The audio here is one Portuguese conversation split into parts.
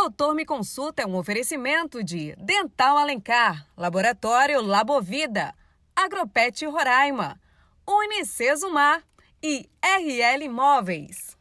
Doutor Me Consulta é um oferecimento de Dental Alencar, Laboratório Labovida, Agropet Roraima, Unicesumar e RL Imóveis.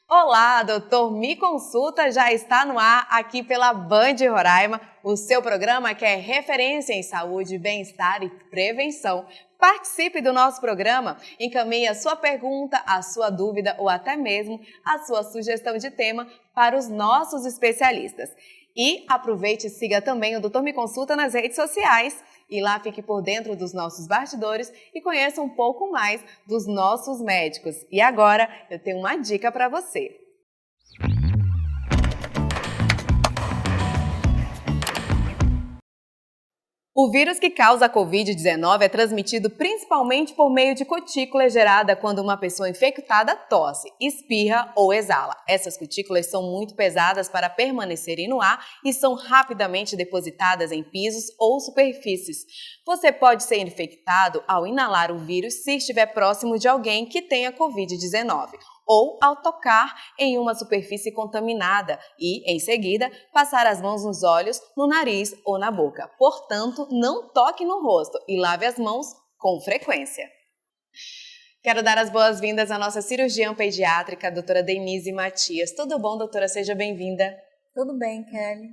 Olá, Doutor Me Consulta já está no ar aqui pela Band Roraima, o seu programa que é referência em saúde, bem-estar e prevenção. Participe do nosso programa, encaminhe a sua pergunta, a sua dúvida ou até mesmo a sua sugestão de tema para os nossos especialistas. E aproveite e siga também o Doutor Me Consulta nas redes sociais. E lá fique por dentro dos nossos bastidores e conheça um pouco mais dos nossos médicos. E agora eu tenho uma dica para você. O vírus que causa a Covid-19 é transmitido principalmente por meio de cutícula gerada quando uma pessoa infectada tosse, espirra ou exala. Essas cutículas são muito pesadas para permanecerem no ar e são rapidamente depositadas em pisos ou superfícies. Você pode ser infectado ao inalar o vírus se estiver próximo de alguém que tenha Covid-19. Ou ao tocar em uma superfície contaminada e, em seguida, passar as mãos nos olhos, no nariz ou na boca. Portanto, não toque no rosto e lave as mãos com frequência. Quero dar as boas-vindas à nossa cirurgiã pediátrica, a doutora Denise Matias. Tudo bom, doutora? Seja bem-vinda. Tudo bem, Kelly.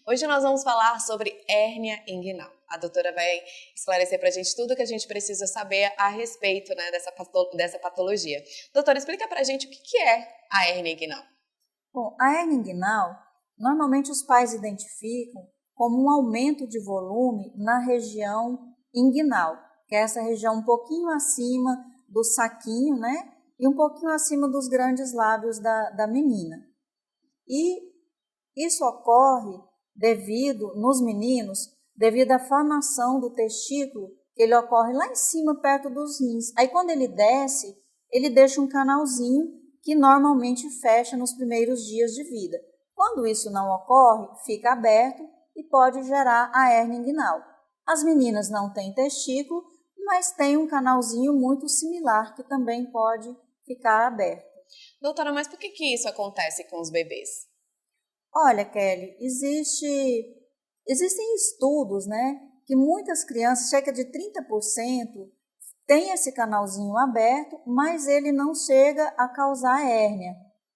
Hoje nós vamos falar sobre hérnia inguinal. A doutora vai esclarecer para a gente tudo o que a gente precisa saber a respeito, né, dessa patologia. Doutora, explica para a gente o que é a hérnia inguinal. Bom, a hérnia inguinal, normalmente os pais identificam como um aumento de volume na região inguinal, que é essa região um pouquinho acima do saquinho, né, e um pouquinho acima dos grandes lábios da menina. E isso ocorre nos meninos, devido à formação do testículo, que ele ocorre lá em cima, perto dos rins. Aí quando ele desce, ele deixa um canalzinho que normalmente fecha nos primeiros dias de vida. Quando isso não ocorre, fica aberto e pode gerar a hérnia inguinal. As meninas não têm testículo, mas têm um canalzinho muito similar que também pode ficar aberto. Doutora, mas por que isso acontece com os bebês? Olha, Kelly, existem estudos, né, que muitas crianças, cerca de 30%, têm esse canalzinho aberto, mas ele não chega a causar hérnia,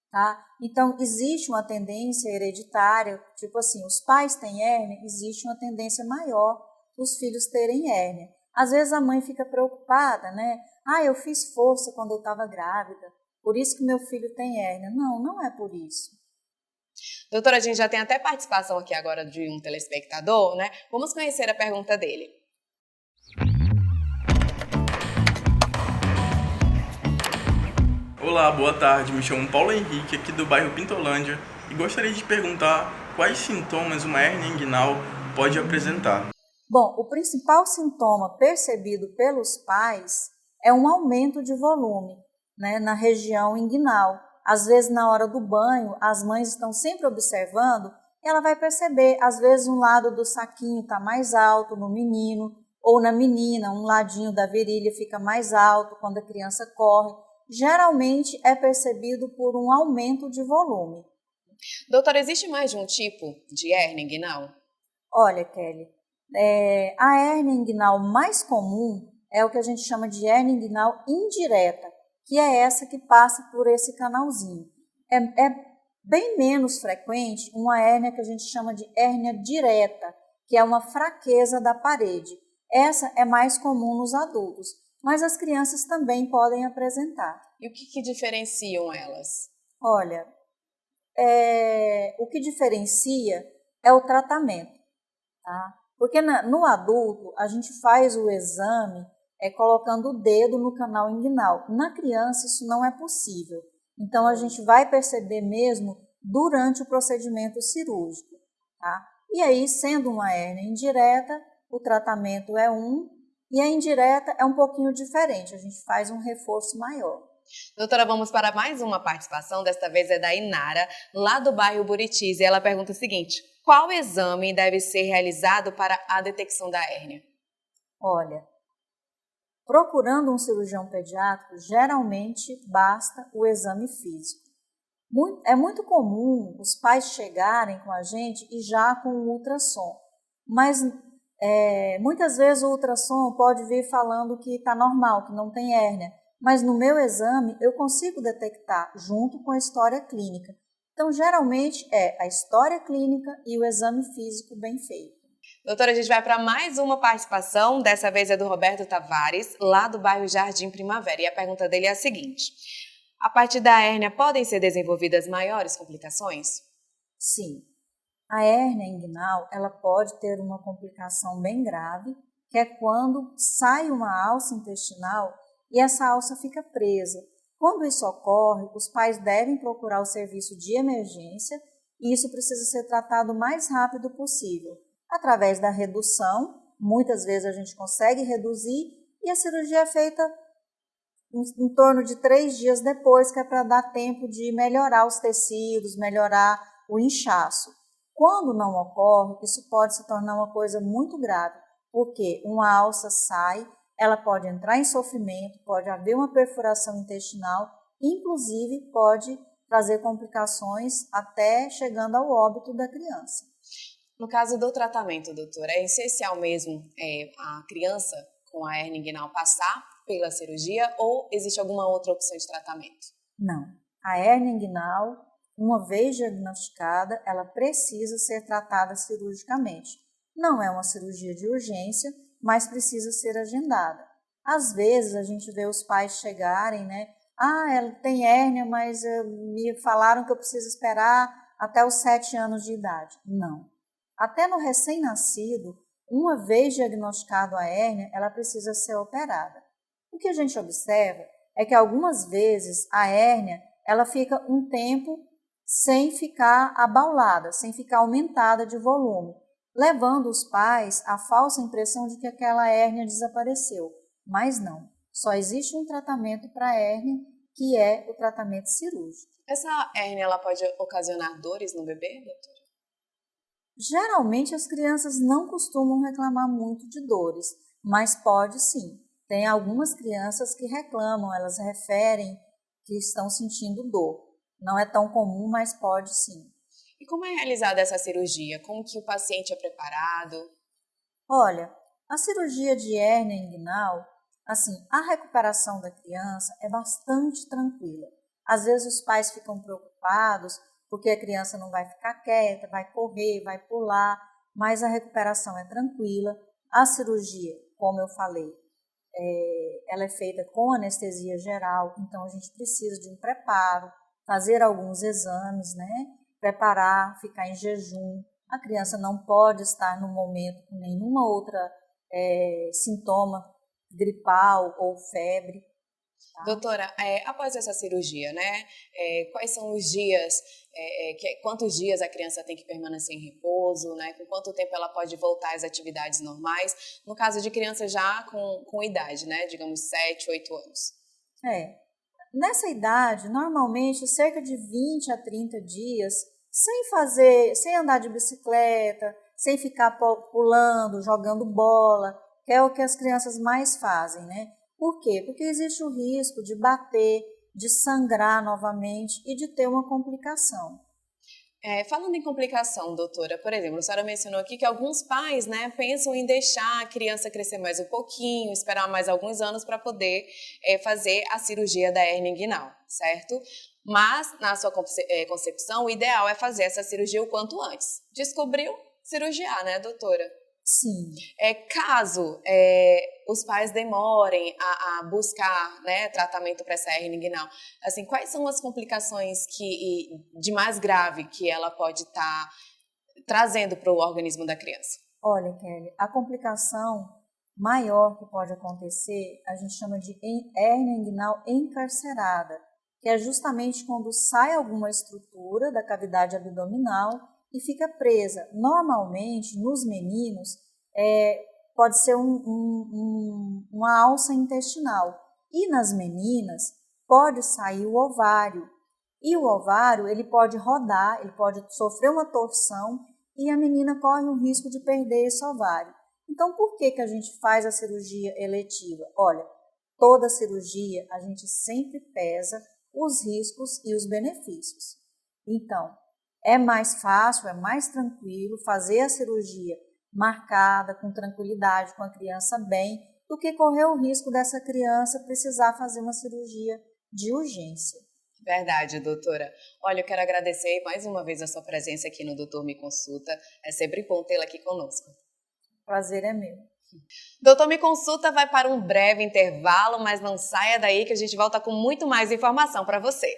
tá? Então, existe uma tendência hereditária, tipo assim, os pais têm hérnia, existe uma tendência maior dos filhos terem hérnia. Às vezes a mãe fica preocupada, né? Eu fiz força quando eu estava grávida, por isso que meu filho tem hérnia. Não, não é por isso. Doutora, a gente já tem até participação aqui agora de um telespectador, né? Vamos conhecer a pergunta dele. Olá, boa tarde. Me chamo Paulo Henrique, aqui do bairro Pintolândia, e gostaria de perguntar quais sintomas uma hérnia inguinal pode apresentar. Bom, o principal sintoma percebido pelos pais é um aumento de volume, né, na região inguinal. Às vezes, na hora do banho, as mães estão sempre observando, e ela vai perceber, às vezes, um lado do saquinho está mais alto no menino, ou na menina, um ladinho da virilha fica mais alto quando a criança corre. Geralmente, é percebido por um aumento de volume. Doutora, existe mais de um tipo de hérnia inguinal? Olha, Kelly, a hérnia inguinal mais comum é o que a gente chama de hérnia inguinal indireta, que é essa que passa por esse canalzinho. É bem menos frequente uma hérnia que a gente chama de hérnia direta, que é uma fraqueza da parede. Essa é mais comum nos adultos, mas as crianças também podem apresentar. E o que diferenciam elas? Olha, o que diferencia é o tratamento, tá? Porque no adulto a gente faz o exame colocando o dedo no canal inguinal. Na criança isso não é possível. Então a gente vai perceber mesmo durante o procedimento cirúrgico, tá? E aí, sendo uma hérnia indireta, o tratamento é e a indireta é um pouquinho diferente, a gente faz um reforço maior. Doutora, vamos para mais uma participação, desta vez é da Inara, lá do bairro Buritis, e ela pergunta o seguinte: qual exame deve ser realizado para a detecção da hérnia? Olha, procurando um cirurgião pediátrico, geralmente basta o exame físico. É muito comum os pais chegarem com a gente e já com o ultrassom, mas muitas vezes o ultrassom pode vir falando que está normal, que não tem hérnia, mas no meu exame eu consigo detectar junto com a história clínica. Então, geralmente é a história clínica e o exame físico bem feito. Doutora, a gente vai para mais uma participação, dessa vez é do Roberto Tavares, lá do bairro Jardim Primavera, e a pergunta dele é a seguinte: a partir da hérnia podem ser desenvolvidas maiores complicações? Sim. A hérnia inguinal, ela pode ter uma complicação bem grave, que é quando sai uma alça intestinal e essa alça fica presa. Quando isso ocorre, os pais devem procurar o serviço de emergência e isso precisa ser tratado o mais rápido possível, através da redução. Muitas vezes a gente consegue reduzir e a cirurgia é feita em torno de 3 dias depois, que é para dar tempo de melhorar os tecidos, melhorar o inchaço. Quando não ocorre, isso pode se tornar uma coisa muito grave, porque uma alça sai, ela pode entrar em sofrimento, pode haver uma perfuração intestinal, inclusive pode trazer complicações até chegando ao óbito da criança. No caso do tratamento, doutora, é essencial mesmo a criança com a hérnia inguinal passar pela cirurgia ou existe alguma outra opção de tratamento? Não. A hérnia inguinal, uma vez diagnosticada, ela precisa ser tratada cirurgicamente. Não é uma cirurgia de urgência, mas precisa ser agendada. Às vezes a gente vê os pais chegarem, ela tem hérnia, mas me falaram que eu preciso esperar até os 7 anos de idade. Não. Até no recém-nascido, uma vez diagnosticado a hérnia, ela precisa ser operada. O que a gente observa é que algumas vezes a hérnia ela fica um tempo sem ficar abaulada, sem ficar aumentada de volume, levando os pais à falsa impressão de que aquela hérnia desapareceu. Mas não, só existe um tratamento para a hérnia, que é o tratamento cirúrgico. Essa hérnia ela pode ocasionar dores no bebê, doutora? Geralmente as crianças não costumam reclamar muito de dores, mas pode sim. Tem algumas crianças que reclamam, elas referem que estão sentindo dor. Não é tão comum, mas pode sim. E como é realizada essa cirurgia? Como que o paciente é preparado? Olha, a cirurgia de hérnia inguinal, a recuperação da criança é bastante tranquila. Às vezes os pais ficam preocupados porque a criança não vai ficar quieta, vai correr, vai pular, mas a recuperação é tranquila. A cirurgia, como eu falei, ela é feita com anestesia geral, então a gente precisa de um preparo, fazer alguns exames, preparar, ficar em jejum. A criança não pode estar no momento com nenhuma outra sintoma gripal ou febre. Tá? Doutora, após essa cirurgia, quais são os dias, quantos dias a criança tem que permanecer em repouso, com quanto tempo ela pode voltar às atividades normais, no caso de criança já com idade, digamos 7, 8 anos? Nessa idade, normalmente, cerca de 20 a 30 dias, sem andar de bicicleta, sem ficar pulando, jogando bola, que é o que as crianças mais fazem, Por quê? Porque existe o risco de bater, de sangrar novamente e de ter uma complicação. Falando em complicação, doutora, por exemplo, a senhora mencionou aqui que alguns pais, pensam em deixar a criança crescer mais um pouquinho, esperar mais alguns anos para poder fazer a cirurgia da hérnia inguinal, certo? Mas, na sua concepção, o ideal é fazer essa cirurgia o quanto antes. Descobriu? Cirurgiar, doutora? Sim. Caso os pais demorem a buscar tratamento para essa hérnia inguinal, quais são as complicações de mais grave que ela pode estar trazendo para o organismo da criança? Olha, Kelly, a complicação maior que pode acontecer, a gente chama de hérnia inguinal encarcerada, que é justamente quando sai alguma estrutura da cavidade abdominal e fica presa. Normalmente, nos meninos, pode ser uma alça intestinal. E nas meninas, pode sair o ovário. E o ovário, ele pode rodar, ele pode sofrer uma torção e a menina corre o risco de perder esse ovário. Então, por que a gente faz a cirurgia eletiva? Olha, toda cirurgia a gente sempre pesa os riscos e os benefícios. Então, é mais fácil, é mais tranquilo fazer a cirurgia marcada, com tranquilidade, com a criança bem, do que correr o risco dessa criança precisar fazer uma cirurgia de urgência. Verdade, doutora. Olha, eu quero agradecer mais uma vez a sua presença aqui no Doutor Me Consulta. É sempre bom tê-la aqui conosco. Prazer é meu. Doutor Me Consulta vai para um breve intervalo, mas não saia daí que a gente volta com muito mais informação para você.